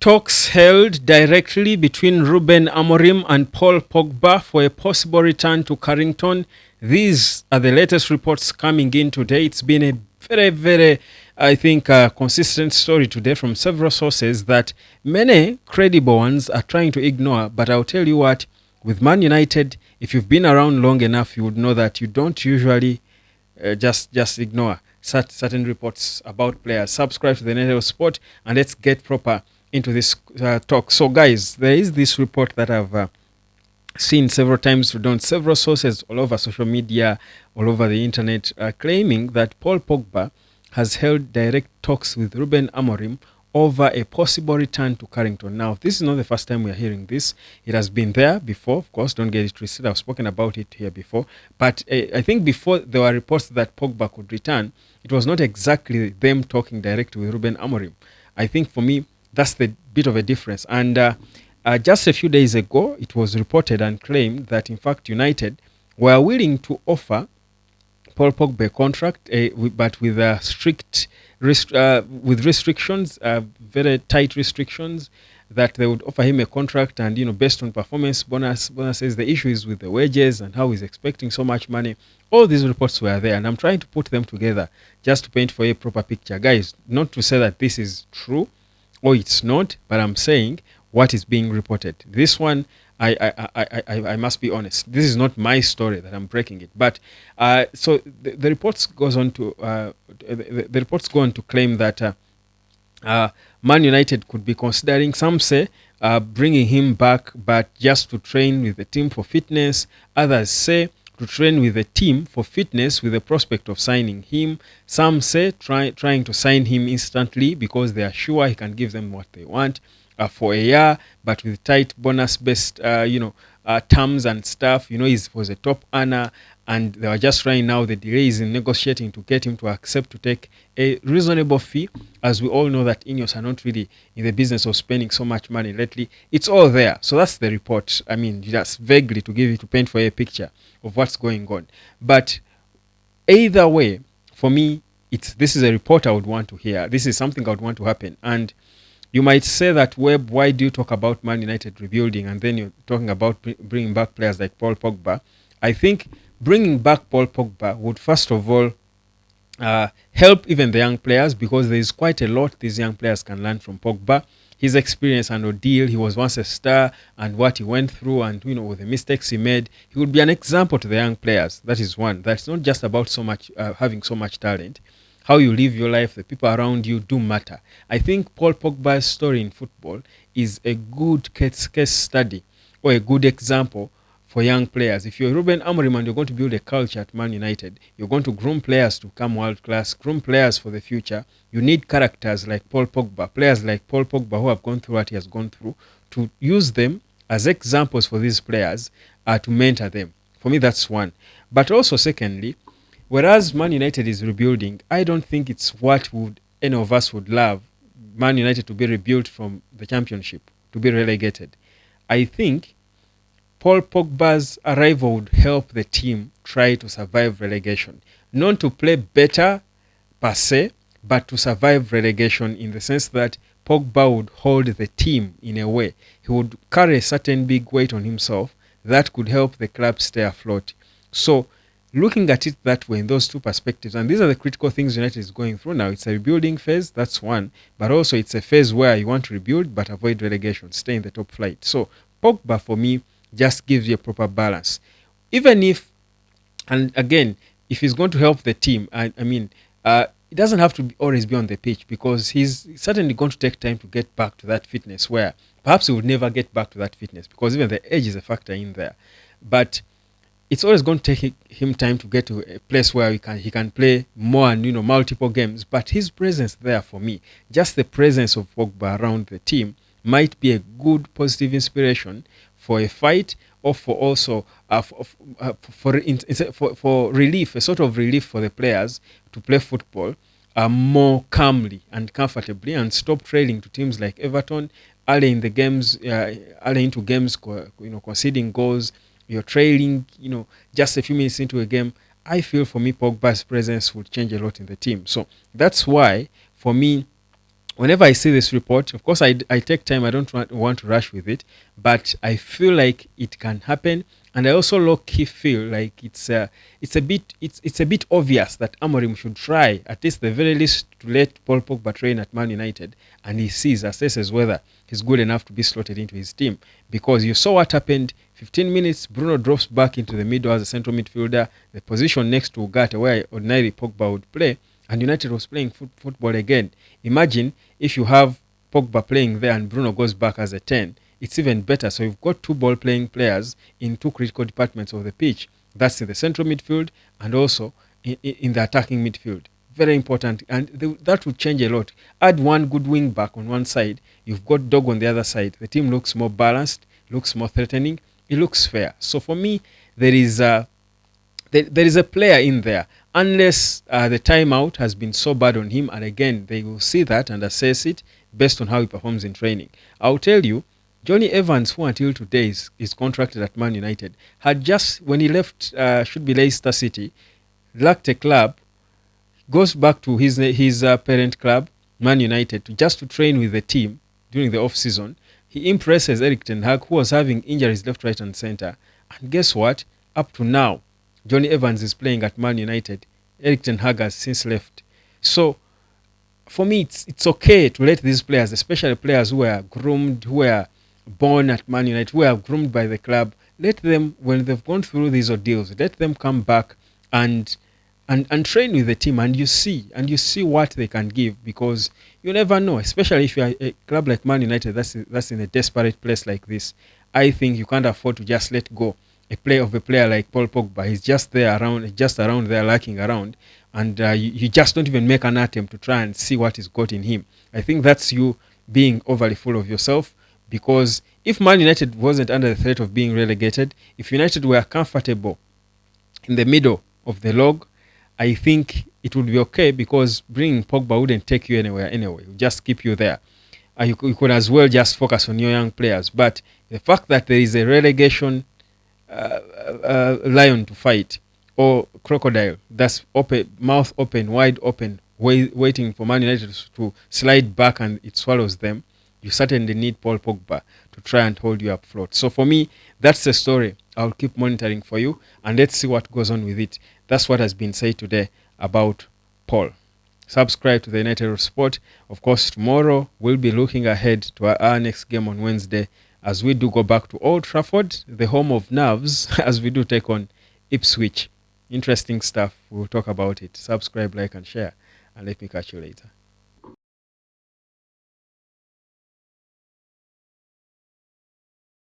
Talks held directly between Ruben Amorim and Paul Pogba for a possible return to Carrington. These are the latest reports coming in today. It's been a very, I think, consistent story today from several sources that many credible ones are trying to ignore. But I'll tell you what, with Man United, if you've been around long enough, you would know that you don't usually just ignore certain reports about players. Subscribe to the Net of Sport and let's get proper into this talk. So guys, there is this report that I've seen several times on several sources all over social media, all over the internet, claiming that Paul Pogba has held direct talks with Ruben Amorim over a possible return to Carrington. Now, this is not the first time we are hearing this. It has been there before, of course, don't get it twisted. I've spoken about it here before. But I think before there were reports that Pogba could return, it was not exactly them talking directly with Ruben Amorim. I think for me, that's the bit of a difference. And just a few days ago, it was reported and claimed that, in fact, United were willing to offer Paul Pogba a contract, but with strict with restrictions, very tight restrictions, that they would offer him a contract and, based on performance bonuses. The issue is with the wages and how he's expecting so much money. All these reports were there, and I'm trying to put them together just to paint for a proper picture. Guys, not to say that this is true or it's not, but I'm saying what is being reported. This one, I must be honest. This is not my story that I'm breaking it. But so the reports goes on to the reports go on to claim that Man United could be considering, some say, bringing him back, but just to train with the team for fitness. Others say to train with the team for fitness with the prospect of signing him. Some say trying to sign him instantly because they are sure he can give them what they want for a year, but with tight bonus-based, terms and stuff. He was a top earner, and they were just trying now the delays in negotiating to get him to accept to take a reasonable fee. As we all know that Ineos are not really in the business of spending so much money lately. It's all there. So that's the report. I mean, just vaguely to paint for a picture of what's going on. But either way, for me, this is a report I would want to hear. This is something I would want to happen. And you might say that, Webb, why do you talk about Man United rebuilding and then you're talking about bringing back players like Paul Pogba? I think bringing back Paul Pogba would first of all help even the young players, because there is quite a lot these young players can learn from Pogba. His experience and ordeal, he was once a star, and what he went through, and with the mistakes he made, he would be an example to the young players. That is one. That's not just about so much having so much talent. How you live your life, the people around you do matter. I think Paul Pogba's story in football is a good case study or a good example for young players. If you're Ruben Amorim and you're going to build a culture at Man United, you're going to groom players to become world class, groom players for the future. You need characters like Paul Pogba, players like Paul Pogba who have gone through what he has gone through, to use them as examples for these players, to mentor them. For me, that's one. But also, secondly, whereas Man United is rebuilding, I don't think it's what any of us would love Man United to be rebuilt from the championship, to be relegated. I think Paul Pogba's arrival would help the team try to survive relegation. Not to play better per se, but to survive relegation in the sense that Pogba would hold the team in a way. He would carry a certain big weight on himself that could help the club stay afloat. So, looking at it that way in those two perspectives, and these are the critical things United is going through now. It's a rebuilding phase, that's one, but also it's a phase where you want to rebuild but avoid relegation, stay in the top flight. So Pogba, for me, just gives you a proper balance. Even if, and again, if he's going to help the team, it doesn't have to always be on the pitch, because he's certainly going to take time to get back to that fitness, where perhaps he would never get back to that fitness, because even the age is a factor in there. But it's always going to take him time to get to a place where he can play more and multiple games. But his presence there, for me, just the presence of Pogba around the team, might be a good positive inspiration for a fight, or for also for relief, a sort of relief for the players to play football more calmly and comfortably, and stop trailing to teams like Everton early in the games, early into games, conceding goals. You're trailing, just a few minutes into a game. I feel for me, Pogba's presence would change a lot in the team. So that's why, for me, whenever I see this report, of course, I take time. I don't want to rush with it, but I feel like it can happen. And I also low key feel like it's a bit obvious that Amorim should try at least the very least to let Paul Pogba train at Man United, and he assesses whether he's good enough to be slotted into his team. Because you saw what happened. 15 minutes, Bruno drops back into the middle as a central midfielder, the position next to Ugarte where ordinarily Pogba would play, and United was playing football again. Imagine if you have Pogba playing there and Bruno goes back as a 10. It's even better. So you've got two ball playing players in two critical departments of the pitch. That's in the central midfield and also in the attacking midfield. Very important. And that will change a lot. Add one good wing back on one side. You've got Dog on the other side. The team looks more balanced, looks more threatening. It looks fair. So for me, there is a player in there, unless the timeout has been so bad on him, and again they will see that and assess it based on how he performs in training. I'll tell you, Johnny Evans, who until today is contracted at Man United, had just, when he left, should be Leicester City, lacked a club, goes back to his parent club, Man United, to train with the team during the off season. He impresses Eric Ten Hag, who was having injuries left, right, and center. And guess what? Up to now, Johnny Evans is playing at Man United. Eric Ten Hag has since left. So, for me, it's okay to let these players, especially players who were groomed, who were born at Man United, who are groomed by the club, let them, when they've gone through these ordeals, let them come back and train with the team, and you see what they can give, because you never know, especially if you're a club like Man United that's in a desperate place like this. I think you can't afford to just let go a player like Paul Pogba. He's just there around there, lurking around, and you just don't even make an attempt to try and see what is got in him. I think that's you being overly full of yourself, because if Man United wasn't under the threat of being relegated, if United were comfortable in the middle of the log, I think it would be okay, because bringing Pogba wouldn't take you anywhere anyway. It would just keep you there. You could as well just focus on your young players. But the fact that there is a relegation lion to fight, or crocodile that's open, mouth open, wide open, waiting for Man United to slide back and it swallows them, you certainly need Paul Pogba to try and hold you up float. So for me, that's the story. I'll keep monitoring for you, and let's see what goes on with it. That's what has been said today about Paul. Subscribe to the United of Sport. Of course, tomorrow we'll be looking ahead to our next game on Wednesday, as we do go back to Old Trafford, the home of nerves, as we do take on Ipswich. Interesting stuff. We'll talk about it. Subscribe, like, and share, and let me catch you later.